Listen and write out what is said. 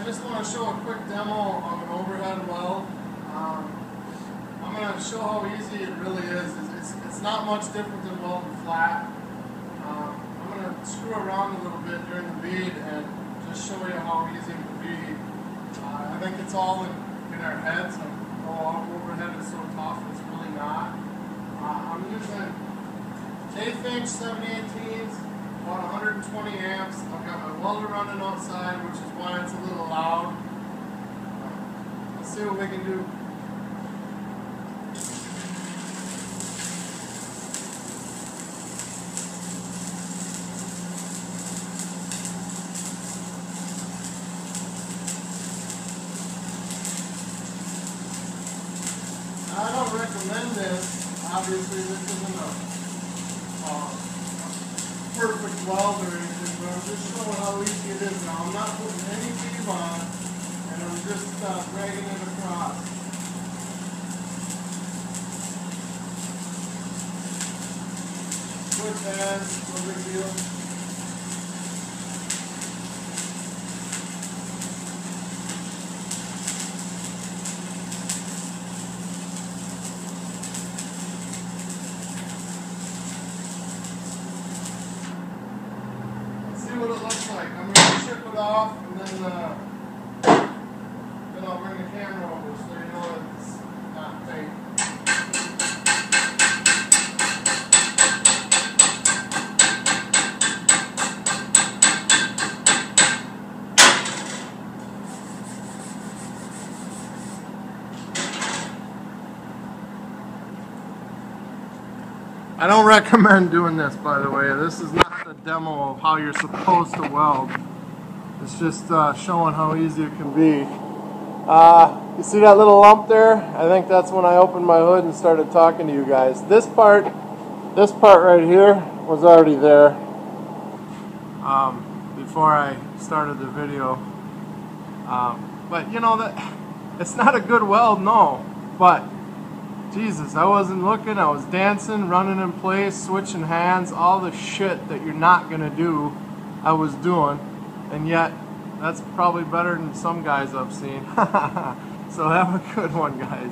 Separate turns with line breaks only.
just want to show a quick demo of an overhead weld. I'm going to show how easy it really is. It's not much different than welding flat. I'm going to screw around a little bit during the bead and just show you how easy it can be. I think it's all in our heads. Overhead is so tough, it's really not. I'm using eighth-inch 7/18s, about 120 amps. I've got my welder running outside, which is why it's a little loud. Let's see what we can do. I don't recommend this. Obviously, this isn't a perfect weld or anything, but I'm just showing how easy it is now. I'm not putting any beam on, and I'm just dragging it across. Quick pass, no big deal. See what it looks like. I'm going to strip it off and then I'll bring the camera over so you know it's not fake. I don't recommend doing this, by the way. This is not a demo of how you're supposed to weld. It's just showing how easy it can be. You see that little lump there? I think that's when I opened my hood and started talking to you guys. This part right here was already there before I started the video. But you know that it's not a good weld, no. But Jesus, I wasn't looking, I was dancing, running in place, switching hands, all the shit that you're not gonna do, I was doing, and yet, that's probably better than some guys I've seen. So have a good one, guys.